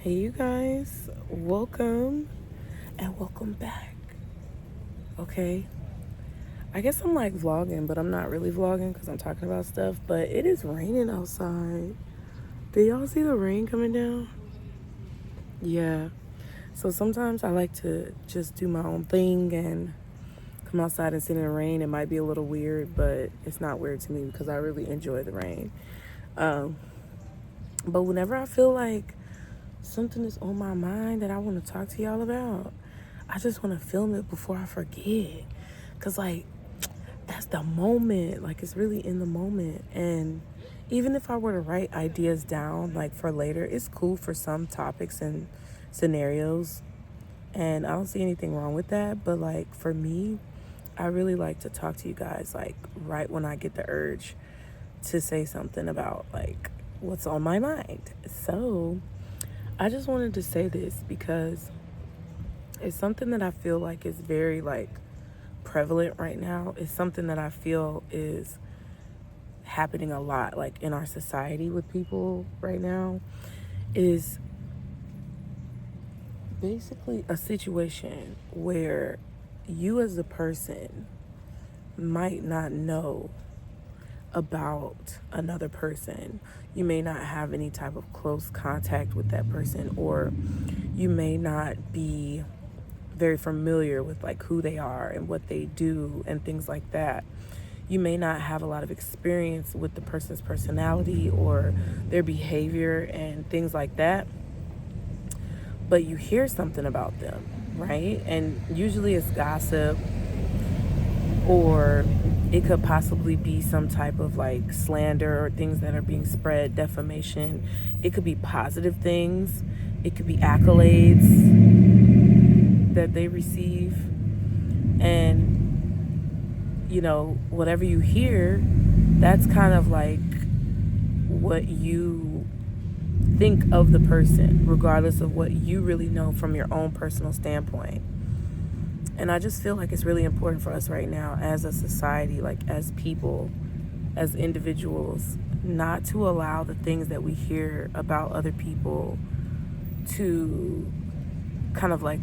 Hey, you guys, welcome and welcome back. Okay, I guess I'm like vlogging, but I'm not really vlogging because I'm talking about stuff. But it is raining outside. Do y'all see the rain coming down? Yeah. So sometimes I like to just do my own thing and come outside and sit in the rain. It might be a little weird, but it's not weird to me because I really enjoy the rain. But whenever I feel like something is on my mind that I want to talk to y'all about, I just want to film it before I forget. Because, like, that's the moment. Like, it's really in the moment. And even if I were to write ideas down, like, for later, it's cool for some topics and scenarios. And I don't see anything wrong with that. But, like, for me, I really like to talk to you guys, like, right when I get the urge to say something about, like, what's on my mind. So I just wanted to say this because it's something that I feel like is very, like, prevalent right now. It's something that I feel is happening a lot, like, in our society with people right now, is basically a situation where you as a person might not know about another person. You may not have any type of close contact with that person, or you may not be very familiar with, like, who they are and what they do and things like that. You may not have a lot of experience with the person's personality or their behavior and things like that, but you hear something about them, right? And usually it's gossip, or it could possibly be some type of, like, slander or things that are being spread, defamation. It could be positive things. It could be accolades that they receive. And, you know, whatever you hear, that's kind of like what you think of the person, regardless of what you really know from your own personal standpoint. And I just feel like it's really important for us right now as a society, like, as people, as individuals, not to allow the things that we hear about other people to kind of, like,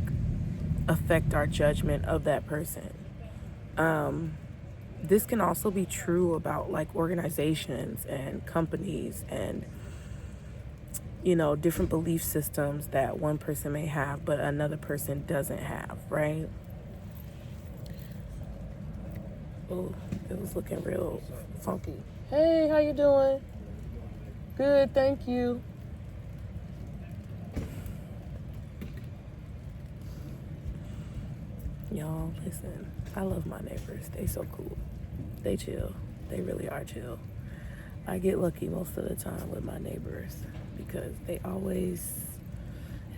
affect our judgment of that person. This can also be true about, like, organizations and companies and, you know, different belief systems that one person may have but another person doesn't have, right? Oh, it was looking real funky. Hey, how you doing? Good, thank you. Y'all, listen, I love my neighbors. They so cool. They chill. They really are chill. I get lucky most of the time with my neighbors because they always,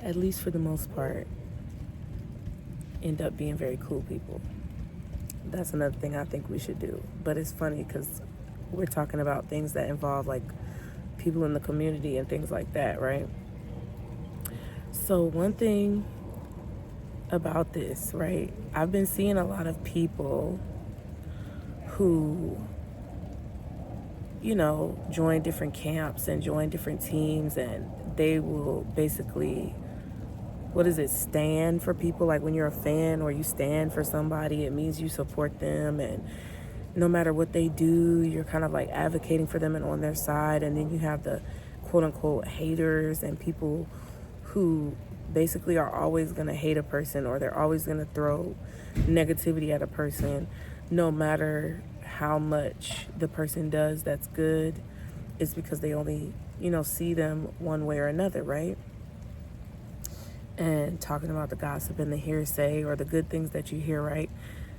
at least for the most part, end up being very cool people. That's another thing I think we should do. But it's funny because we're talking about things that involve, like, people in the community and things like that, right? So one thing about this, right? I've been seeing a lot of people who, you know, join different camps and join different teams, and they will basically, stand for people. Like, when you're a fan or you stand for somebody, it means you support them, and no matter what they do, you're kind of like advocating for them and on their side. And then you have the quote unquote haters and people who basically are always going to hate a person, or they're always going to throw negativity at a person, no matter how much the person does that's good. It's because they only, you know, see them one way or another, right? And talking about the gossip and the hearsay or the good things that you hear, right?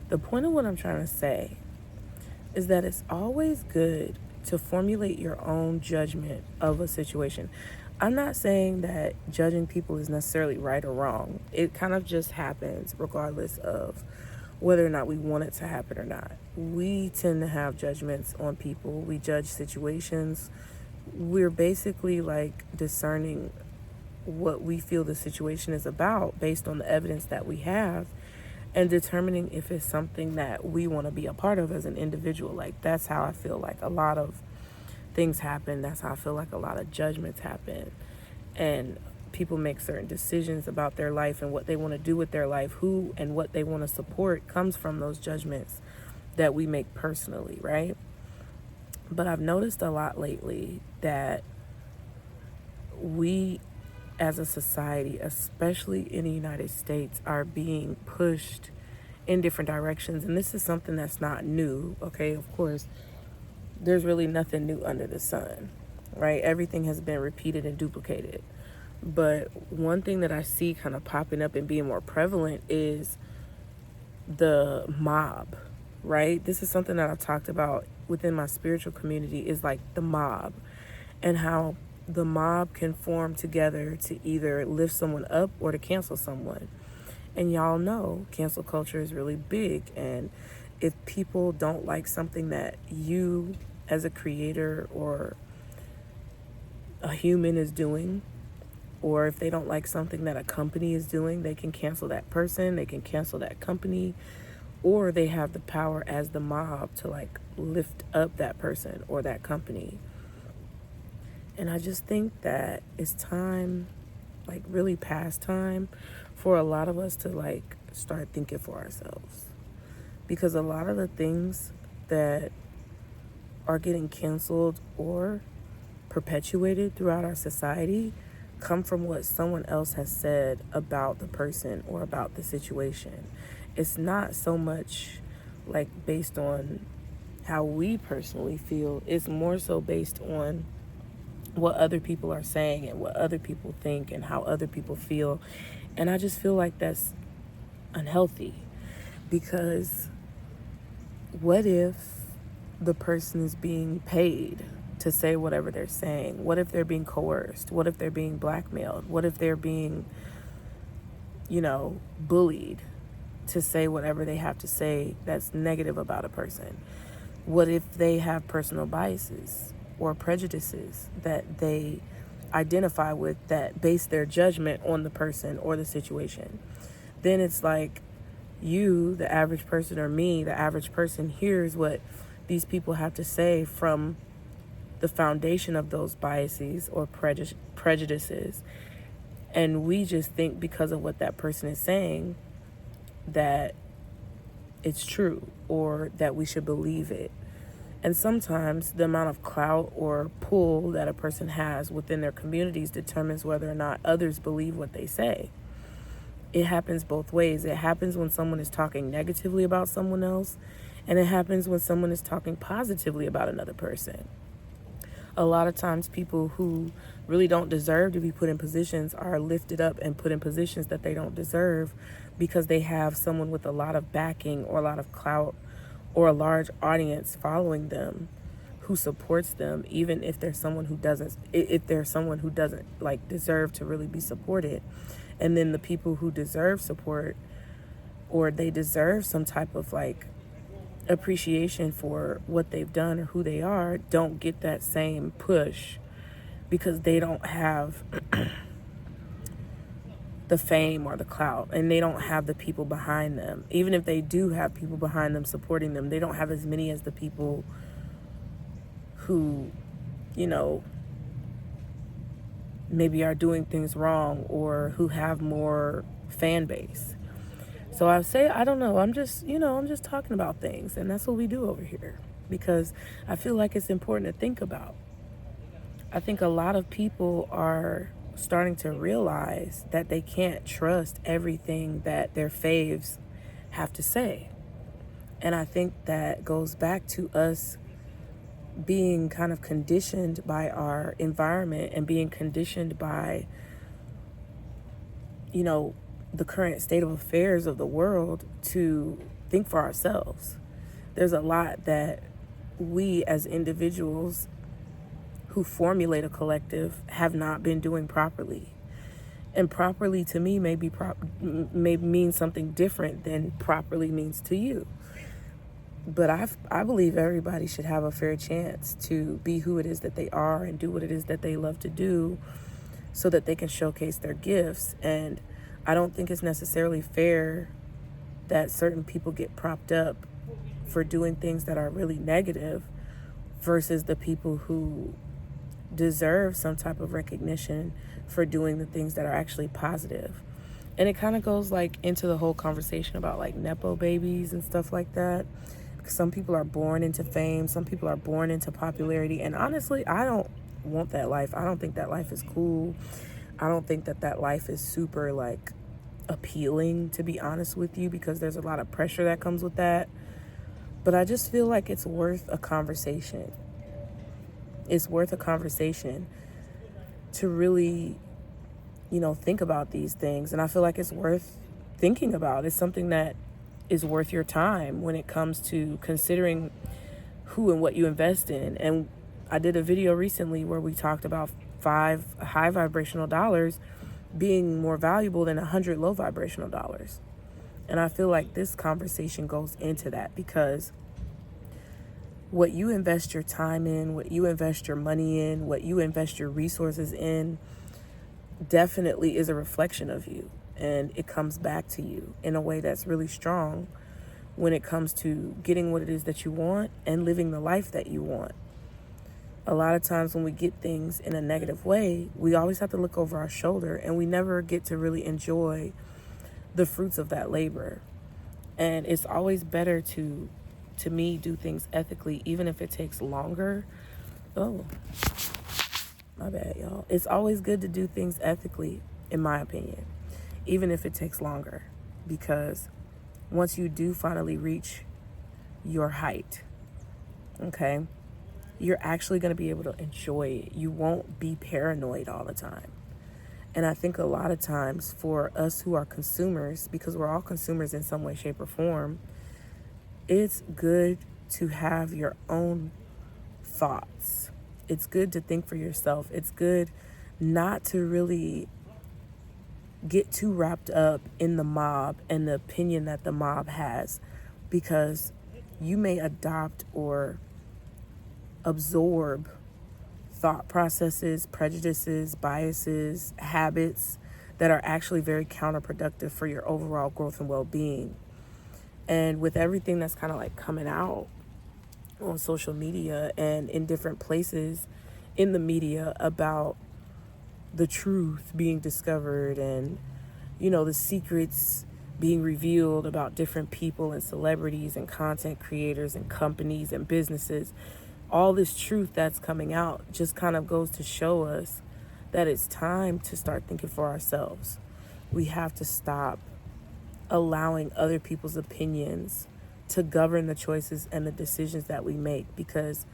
The point of what I'm trying to say is that it's always good to formulate your own judgment of a situation. I'm not saying that judging people is necessarily right or wrong. It kind of just happens regardless of whether or not we want it to happen or not. We tend to have judgments on people. We judge situations. We're basically, like, discerning what we feel the situation is about based on the evidence that we have, and determining if it's something that we want to be a part of as an individual. Like, that's how I feel like a lot of things happen. That's how I feel like a lot of judgments happen. And people make certain decisions about their life and what they want to do with their life, who and what they want to support, comes from those judgments that we make personally, right? But I've noticed a lot lately that we as a society, especially in the United States, are being pushed in different directions. And this is something that's not new, okay? Of course, there's really nothing new under the sun, right? Everything has been repeated and duplicated. But one thing that I see kind of popping up and being more prevalent is the mob, right? This is something that I've talked about within my spiritual community, is like the mob, and how the mob can form together to either lift someone up or to cancel someone. And y'all know cancel culture is really big. And if people don't like something that you as a creator or a human is doing, or if they don't like something that a company is doing, they can cancel that person, they can cancel that company, or they have the power as the mob to like lift up that person or that company. And I just think that it's time, like really past time, for a lot of us to like start thinking for ourselves. Because a lot of the things that are getting canceled or perpetuated throughout our society come from what someone else has said about the person or about the situation. It's not so much like based on how we personally feel. It's more so based on what other people are saying and what other people think and how other people feel. And I just feel like that's unhealthy, because what if the person is being paid to say whatever they're saying? What if they're being coerced? What if they're being blackmailed? What if they're being, bullied to say whatever they have to say that's negative about a person? What if they have personal biases or prejudices that they identify with that base their judgment on the person or the situation? Then it's like you, the average person, or me, the average person, hears what these people have to say from the foundation of those biases or prejudices. And we just think because of what that person is saying that it's true or that we should believe it. And sometimes the amount of clout or pull that a person has within their communities determines whether or not others believe what they say. It happens both ways. It happens when someone is talking negatively about someone else, and it happens when someone is talking positively about another person. A lot of times people who really don't deserve to be put in positions are lifted up and put in positions that they don't deserve because they have someone with a lot of backing or a lot of clout or a large audience following them who supports them, even if there's someone who doesn't like deserve to really be supported. And then the people who deserve support, or they deserve some type of like appreciation for what they've done or who they are, don't get that same push because they don't have the fame or the clout, and they don't have the people behind them. Even if they do have people behind them supporting them, they don't have as many as the people who, maybe are doing things wrong or who have more fan base. So I don't know, I'm just talking about things, and that's what we do over here because I feel like it's important to think about. I think a lot of people are starting to realize that they can't trust everything that their faves have to say. And I think that goes back to us being kind of conditioned by our environment and being conditioned by, the current state of affairs of the world to think for ourselves. There's a lot that we as individuals who formulate a collective have not been doing properly. And properly to me may mean something different than properly means to you. But I believe everybody should have a fair chance to be who it is that they are and do what it is that they love to do so that they can showcase their gifts. And I don't think it's necessarily fair that certain people get propped up for doing things that are really negative versus the people who deserve some type of recognition for doing the things that are actually positive. And it kind of goes like into the whole conversation about like Nepo babies and stuff like that. Some people are born into fame. Some people are born into popularity. And honestly, I don't want that life. I don't think that life is cool. I don't think that that life is super like appealing, to be honest with you, because there's a lot of pressure that comes with that. But I just feel like it's worth a conversation. It's worth a conversation to really, think about these things. And I feel like it's worth thinking about. It's something that is worth your time when it comes to considering who and what you invest in. And I did a video recently where we talked about 5 high vibrational dollars being more valuable than 100 low vibrational dollars. And I feel like this conversation goes into that, because what you invest your time in, what you invest your money in, what you invest your resources in definitely is a reflection of you. And it comes back to you in a way that's really strong when it comes to getting what it is that you want and living the life that you want. A lot of times when we get things in a negative way, we always have to look over our shoulder, and we never get to really enjoy the fruits of that labor. And it's always better to me, do things ethically, even if it takes longer. Oh, my bad, y'all. It's always good to do things ethically, in my opinion, even if it takes longer, because once you do finally reach your height, okay, you're actually going to be able to enjoy it. You won't be paranoid all the time. And I think a lot of times for us who are consumers, because we're all consumers in some way, shape, or form, it's good to have your own thoughts. It's good to think for yourself. It's good not to really get too wrapped up in the mob and the opinion that the mob has, because you may adopt or absorb thought processes, prejudices, biases, habits that are actually very counterproductive for your overall growth and well-being. And with everything that's kind of like coming out on social media and in different places in the media about the truth being discovered and, the secrets being revealed about different people and celebrities and content creators and companies and businesses, all this truth that's coming out just kind of goes to show us that it's time to start thinking for ourselves. We have to stop allowing other people's opinions to govern the choices and the decisions that we make, because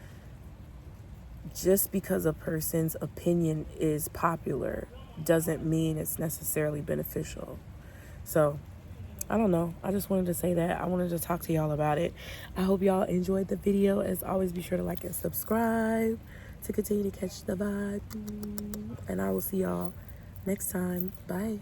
just because a person's opinion is popular doesn't mean it's necessarily beneficial. So I don't know. I just wanted to say that. I wanted to talk to y'all about it. I hope y'all enjoyed the video. As always, be sure to like and subscribe to continue to catch the vibe. And I will see y'all next time. Bye.